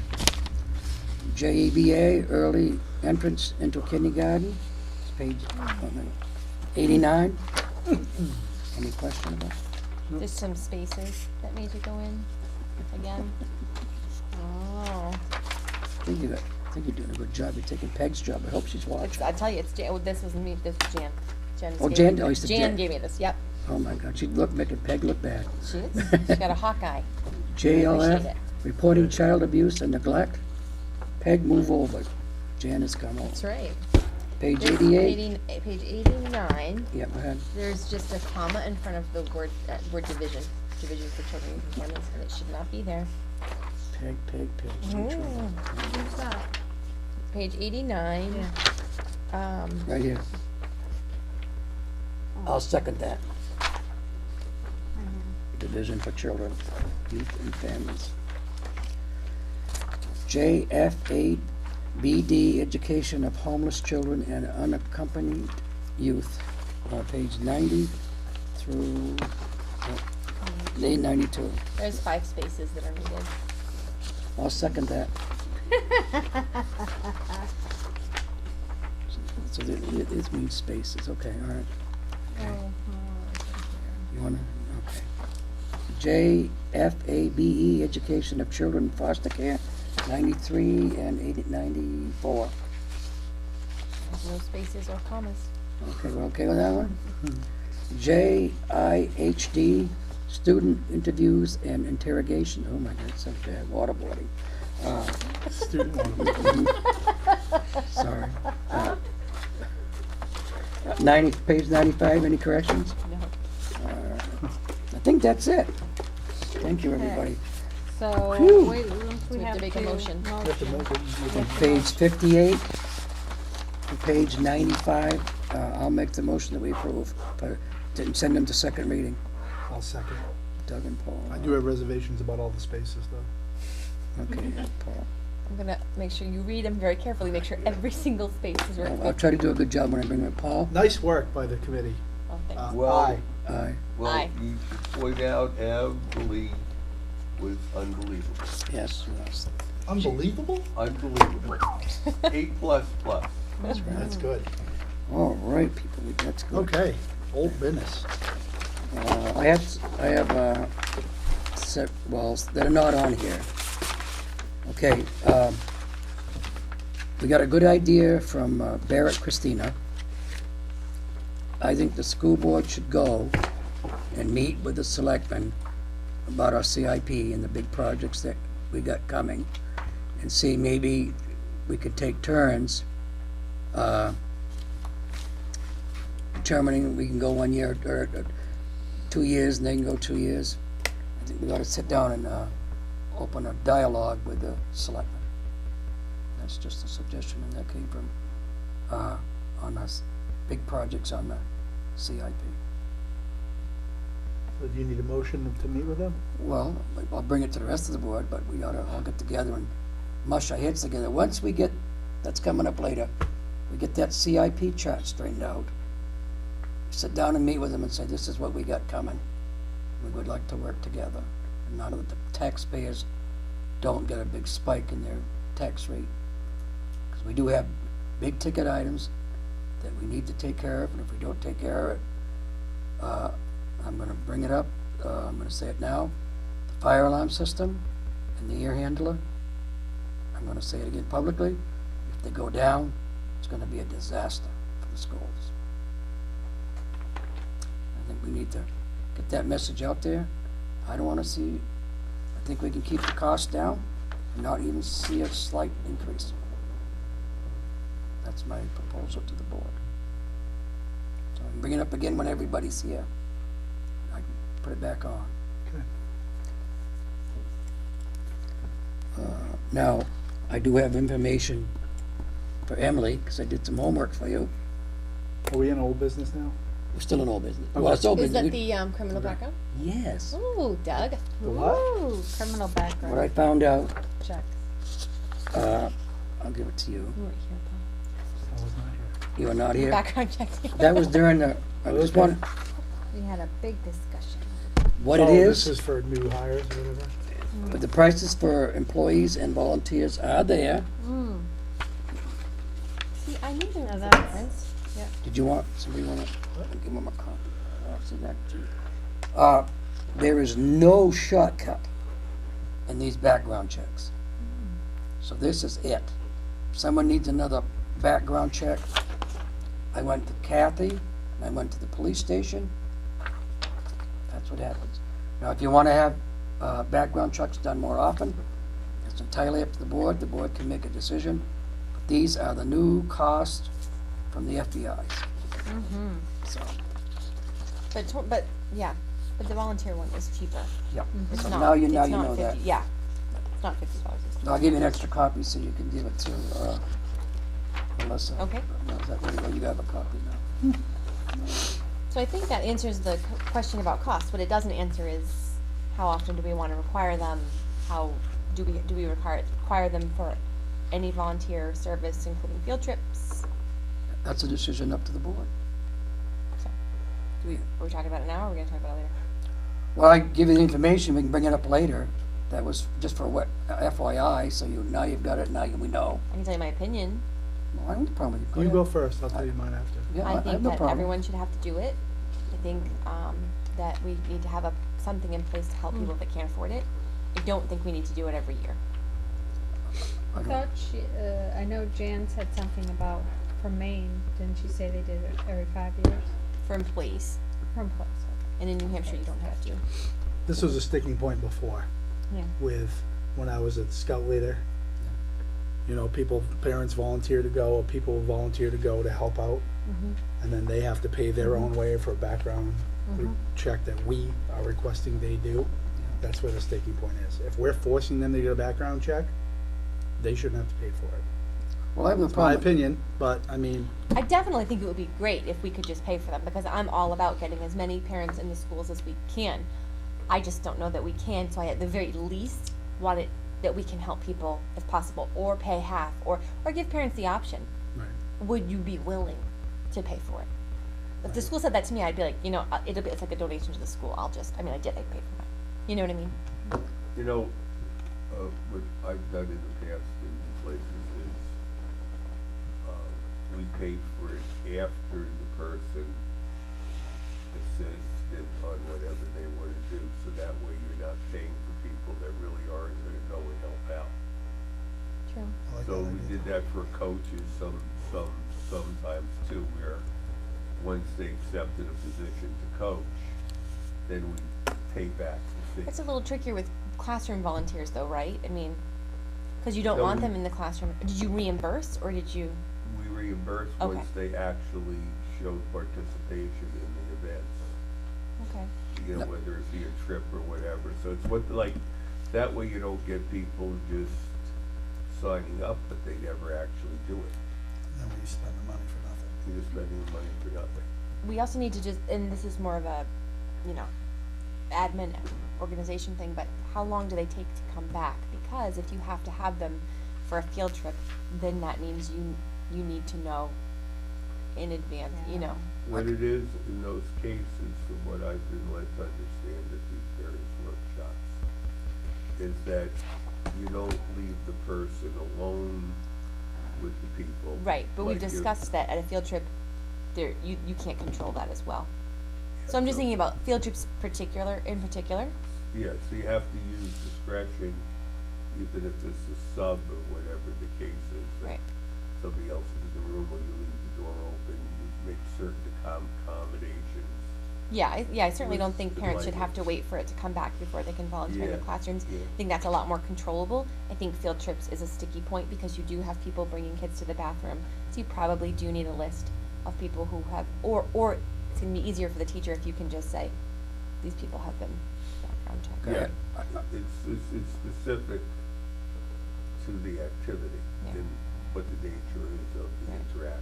JEBA, early entrance into kindergarten, it's page 89. Any question about it? There's some spaces that need to go in again. Oh, I think you're doing a good job. You're taking Peg's job. I hope she's watching. I tell you, it's Jan, oh, this wasn't me, this was Jan. Oh, gave Jan, me- oh, you said Jan Jan. gave me this, yep. Oh my God, she'd making Peg look bad. She is, she's got a hawk eye. JLF, Appreciate it. reporting child abuse and neglect. Peg, move over. Jan has come over. That's right. Page There's 88. Page 89, Yeah, go ahead. there's just a comma in front of the word division for children with impairments, and it should not be there. Peg. Who's that? Page 89, Right here. I'll second that. Division for Children, Youth and Families. JFABD, Education of Homeless Children and Unaccompanied Youth, page 90 through 92. there's 5 spaces that are needed. I'll second that. So it means spaces, okay, all right. You wanna, okay. JFABE, Education of Children in Foster Care, 93 and 94. There's no spaces or commas. Okay, we're okay with that one? JIHD, Student Interviews and Interrogation, oh my God, it's so bad, waterboarding. Student one. Sorry. Page 95, any corrections? No. I think that's it. Thank you, everybody. So, Phew. wait, So we we have have to make a motion. You have to make it. Page 58 to page 95, I'll make the motion that we approve, but didn't send them to second reading. I'll second. Doug and Paul. I do have reservations about all the spaces though. Okay, Paul. I'm gonna make sure you read them very carefully, make sure every single space is where it's I'll try to do a good job when I bring it. Paul? Nice work by the committee. Oh, thanks. Well- Aye. Aye. Well, Aye. you should point out Emily was unbelievable. Yes, yes. Unbelievable? Unbelievable. A++. That's right. That's good. All right, people, that's good. Okay. Old business. I have, well, that are not on here. Okay, we got a good idea from Barrett Christina. I think the school board should go and meet with the selectmen about our CIP and the big projects that we got coming, and see maybe we could take turns determining we can go 1 year or 2 years, and they can go 2 years. I think we ought to sit down and open a dialogue with the selectmen. That's just a suggestion, and that came from on us big projects on the CIP. So do you need a motion to meet with them? Well, I'll bring it to the rest of the board, but we ought to all get together and mush our heads together. Once we get, that's coming up later, we get that CIP chart straightened out, sit down and meet with them and say, this is what we got coming. We would like to work together. And none of the taxpayers don't get a big spike in their tax rate. Because we do have big ticket items that we need to take care of, and if we don't take care of it, I'm gonna bring it up, I'm gonna say it now, the fire alarm system and the air handler, I'm gonna say it again publicly, if they go down, it's gonna be a disaster for the schools. I think we need to get that message out there. I don't wanna see, I think we can keep the cost down and not even see a slight increase. That's my proposal to the board. So I can bring it up again when everybody's here. I can put it back on. Okay. Now, I do have information for Emily, because I did some homework for you. Are we in old business now? We're still in old business. Okay. Well, it's old Is business. that the criminal background? Yes. Ooh, Doug. The what? Ooh, criminal background. What I found out, Check. I'll give it to you. You weren't here, I was not here. You are not Paul. here. Background check. That was during the, I just Okay. want, We had a big discussion. what it Oh, this is, is for new hires or whatever? but the prices for employees and volunteers are there. Mm. See, I knew there was a that's- difference. Yep. Did you want, somebody want to, give them a copy? I'll send that to you. There is no shortcut in these background checks. So this is it. If someone needs another background check, I went to Kathy, and I went to the police station. That's what happens. Now, if you want to have background checks done more often, it's entirely up to the board. The board can make a decision. But these are the new costs from the FBI's. Mm-hmm. So, But yeah, but the volunteer one is cheaper. yeah. It's So not. now you it's know not that. 50 Yeah, it's not $50. It's I'll give you an extra copy so you can give it to Melissa. Okay. No, is that where you go? You have a copy now. So I think that answers the question about cost. What it doesn't answer is how often do we want to require them? How do we require them for any volunteer service, including field trips? That's a decision up to the board. So, are we talking about it now, or are we going to talk about it later? Well, I give you the information, we can bring it up later. That was just for what, FYI, so now you've got it, now we know. I can tell you my opinion. Well, I don't have a problem with you. You ahead. go first, I'll tell you mine after. Yeah, I I have think no that problem. everyone should have to do it. I think that we need to have something in place to help people that can't afford it. I don't think we need to do it every year. I I don't- thought I know Jan said something about for Maine, didn't she say they did it every 5 years? For employees. For employees, And in New Hampshire, you don't have to. This was a sticking point before yeah. with, when I was a scout leader. You know, parents volunteer to go, or people volunteer to go to help out, Mm-hmm. and then they have to pay their own way for a background Mhm. check that we are requesting they do. That's where the sticking point is. If we're forcing them to get a background check, they shouldn't have to pay for it. Well, I have no My problem. opinion, but I mean, I definitely think it would be great if we could just pay for them, because I'm all about getting as many parents in the schools as we can. I just don't know that we can, so I at the very least want it that we can help people if possible, or pay half, or give parents the option. right. Would you be willing to pay for it? If the school said that to me, I'd be like, it's like a donation to the school. I paid for that. You know what I mean? You know, what I've done in the past in places is, we paid for it after the person assist on whatever they want to do, so that way you're not paying for people that really aren't gonna go and help out. True. I like So that we idea. did that for coaches sometimes too, where once they accepted a position to coach, then we pay back the fee. It's a little trickier with classroom volunteers though, right? I mean, cause you don't No, want we- them in the classroom. Did you reimburse or did you? We reimburse Okay. once they actually showed participation in the events. Okay. You know, whether it be a trip or whatever, so it's what, like, that way you don't get people just signing up, but they never actually do it. Then we spend the money for nothing. You're just spending the money for nothing. We also need to just, and this is more of a, you know, admin organization thing, but how long do they take to come back? Because if you have to have them for a field trip, then that means you need to know in advance, you know. What it is in those cases, from what I've been led to understand at these various workshops, is that you don't leave the person alone with the people. Right, but we've Like if- discussed that at a field trip, you can't control that as well. So I'm just so- thinking about field trips in particular. Yeah, so you have to use discretion, even if it's a sub or whatever the case is. that Right. Somebody else is in the room when you leave the door open, you make certain accommodations. Yeah, I certainly don't think With parents should have to language. wait for it to come back before they can volunteer in the Yeah, classrooms. yeah. I think that's a lot more controllable. I think field trips is a sticky point because you do have people bringing kids to the bathroom. So you probably do need a list of people who have, or it's gonna be easier for the teacher if you can just say, these people have been background checked. Yeah, Correct. it's specific to the activity Yeah. and what the nature is of the Right. interaction.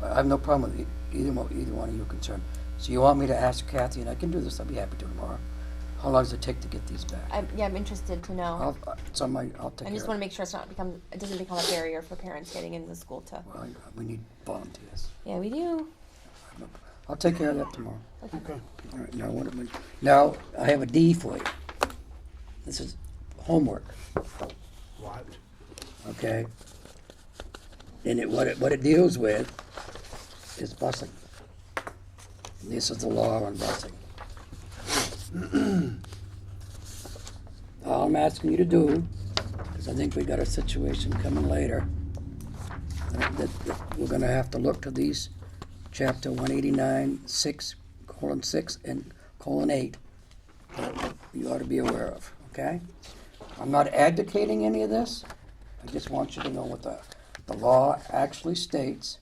I have no problem with either one of you concerned. So you want me to ask Kathy, and I can do this, I'll be happy to tomorrow. How long does it take to get these back? I'm interested to know. It's on my, I'll take care I of just wanna make sure it doesn't become a barrier for parents getting into the school to, Well, we need volunteers. yeah, we do. I'll take care of that tomorrow. Okay. All right, now what am I, now, I have a D for you. This is homework, What? okay? And what it deals with is busing. This is the law on busing. All I'm asking you to do, because I think we got a situation coming later, that we're gonna have to look to these chapter 189, 6:6 and :8 that you ought to be aware of, okay? I'm not advocating any of this. I just want you to know what the law actually states,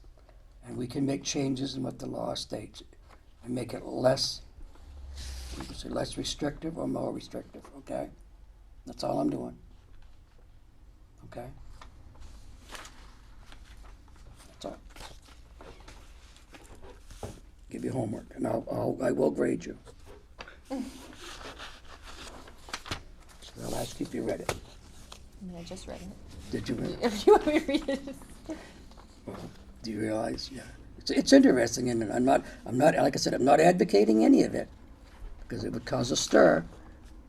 and we can make changes in what the law states and make it less restrictive or more restrictive, okay? That's all I'm doing. Okay? That's all. Give you homework, and I will grade you. So I'll ask you if you read it. I mean, I just read it. Did you read it? If you want me to read it. Do you realize? Yeah. It's interesting, and I'm not, like I said, I'm not advocating any of it, because it would cause a stir,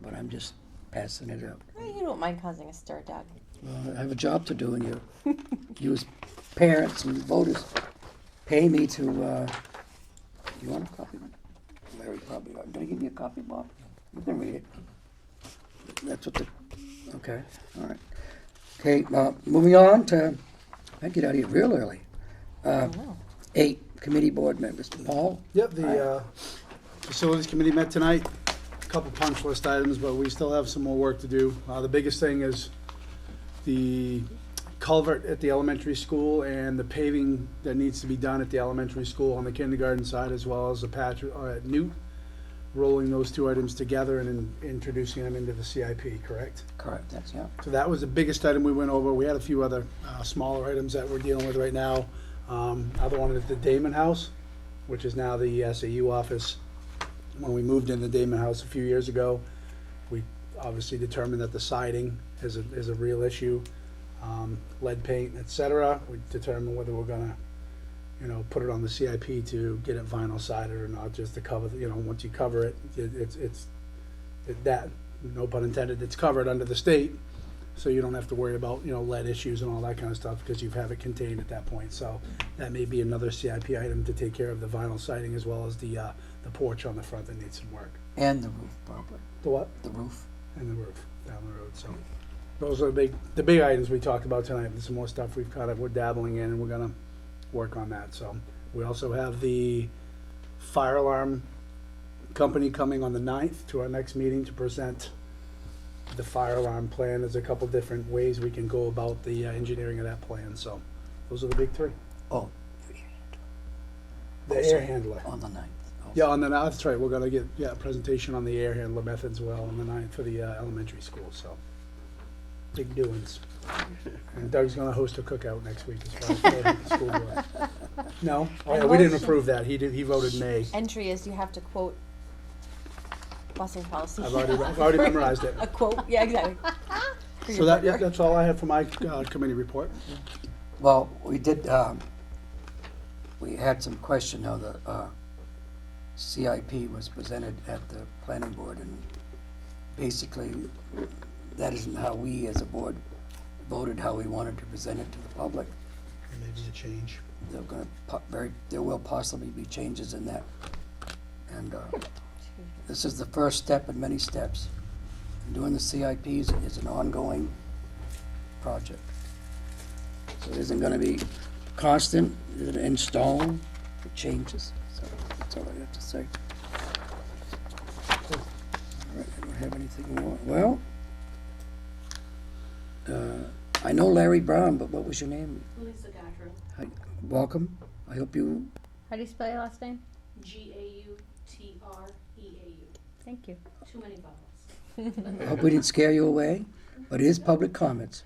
but I'm just passing it out. You don't mind causing a stir, Doug. Well, I have a job to do, and you as parents and voters pay me to, you want a copy? Larry probably, can you give me a copy, Bob? You can read it. That's what okay, all right. Okay, moving on to, I get out of here real early. I don't know. 8 committee board members. Paul? Yep, the Facilities Committee met tonight. A couple punch list items, but we still have some more work to do. The biggest thing is the culvert at the elementary school and the paving that needs to be done at the elementary school on the kindergarten side, as well as the patch at Newt. Rolling those two items together and introducing them into the CIP, correct? Correct, that's, yeah. So that was the biggest item we went over. We had a few other smaller items that we're dealing with right now. Other one is the Damon House, which is now the SAU office. When we moved in the Damon House a few years ago, we obviously determined that the siding is a real issue. Lead paint, et cetera. We determined whether we're gonna, put it on the CIP to get it vinyl sided or not, just to cover, once you cover it, it's that, no pun intended, it's covered under the state. So you don't have to worry about, lead issues and all that kind of stuff because you have it contained at that point. So that may be another CIP item to take care of the vinyl siding as well as the the porch on the front that needs some work. And the roof, probably, The what? the roof. And the roof down the road, so. Those are the big items we talked about tonight. There's some more stuff we're dabbling in, and we're gonna work on that, so. We also have the fire alarm company coming on the 9th to our next meeting to present the fire alarm plan. There's a couple different ways we can go about the engineering of that plan, so. Those are the big three. Oh, The air handler. on the 9th. Yeah, on the 9th, that's right, we're gonna get, a presentation on the air handler method as well on the 9th for the elementary school, so. Big doings. And Doug's gonna host a cookout next week as far as the school goes. No? Oh, yeah, we didn't approve that, he voted nay. Entry is you have to quote busing policy. I've already memorized it. A quote, yeah, exactly. For So your that, burger. that's all I have for my committee report. Well, we did, we had some question how the CIP was presented at the planning board, and basically, that isn't how we as a board voted how we wanted to present it to the public. Maybe a change. They're gonna, there will possibly be changes in that. And this is the first step in many steps. Doing the CIPs is an ongoing project. So it isn't gonna be constant, is it in stone, it changes, so that's all I have to say. All right, I don't have anything more, well, I know Larry Brown, but what was your name? Lisa Gautreau, Hi, welcome, I hope you, How do you spell your last name? Gautreau. Thank you. Too many vowels. I hope we didn't scare you away, but it is public comments.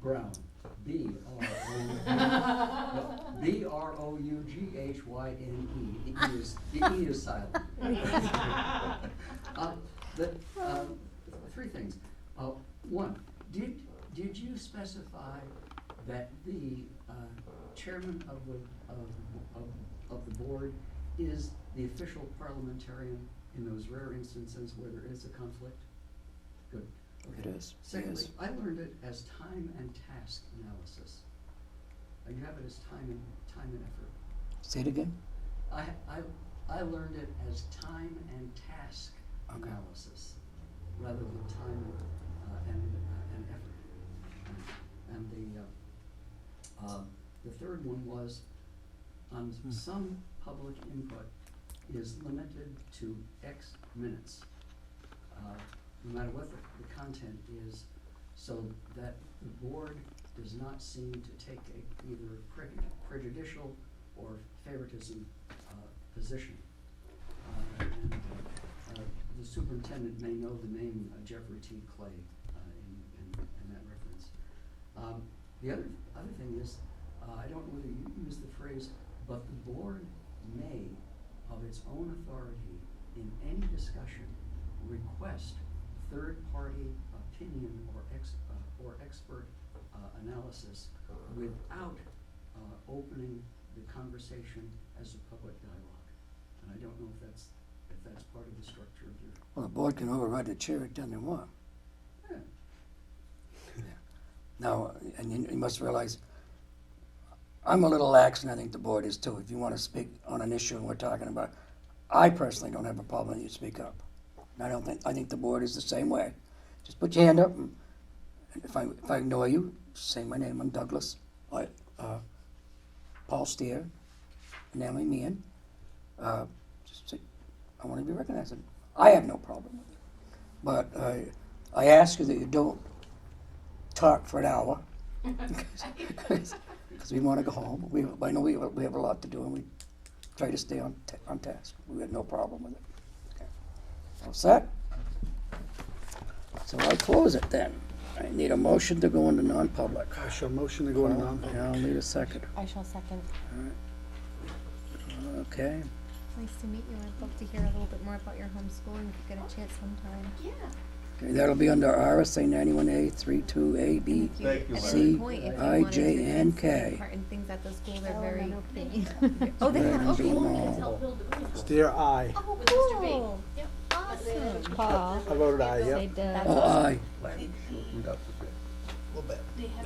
Brown, B-R-O-U-G-H-Y-N-E. The E is silent. Three things. One, did you specify that the chairman of the board is the official parliamentarian in those rare instances where there is a conflict? Good. It is, Secondly, yes. I learned it as time and task analysis. You have it as time and effort. Say it again? I learned it as time and task Okay. analysis, rather than time and effort. And the third one was, some public input is limited to X minutes, no matter what the content is, so that the board does not seem to take either prejudicial or favoritism position. The superintendent may know the name Jeffrey T. Clay in that reference. The other thing is, I don't know whether you use the phrase, but the board may, of its own authority, in any discussion, request third-party opinion or expert analysis without opening the conversation as a public dialogue. And I don't know if that's part of the structure of your. Well, the board can override the chair anytime they want. Yeah. Now, and you must realize, I'm a little lax, and I think the board is too. If you want to speak on an issue and we're talking about, I personally don't have a problem with you speak up. And I think the board is the same way. Just put your hand up, and if I ignore you, say my name, I'm Douglas, Paul Steer, and Emily Meehan. Just say, I want to be recognized. And I have no problem with it. But I ask you that you don't talk for an hour, because we want to go home. I know we have a lot to do, and we try to stay on task. We had no problem with it. Okay. All set? So I'll close it then. I need a motion to go into non-public. I shall motion to go into non-public. I'll need a second. I shall second. Okay. Nice to meet you. I'd love to hear a little bit more about your homeschooling if you get a chance sometime. Yeah. Okay, that'll be under RSA 91A, 32A, B, Thank you, At C, any point, if you I, wanted J, to and take K. part in things at the school, they're Oh, very. no they- Oh, they have, okay. Kids help build the building. Steer aye. Oh, with Mr. B. Cool. Yep. Awesome. Paul, I voted aye, say yep. Doug. Oh, aye. Opened up a bit. A little bit. They have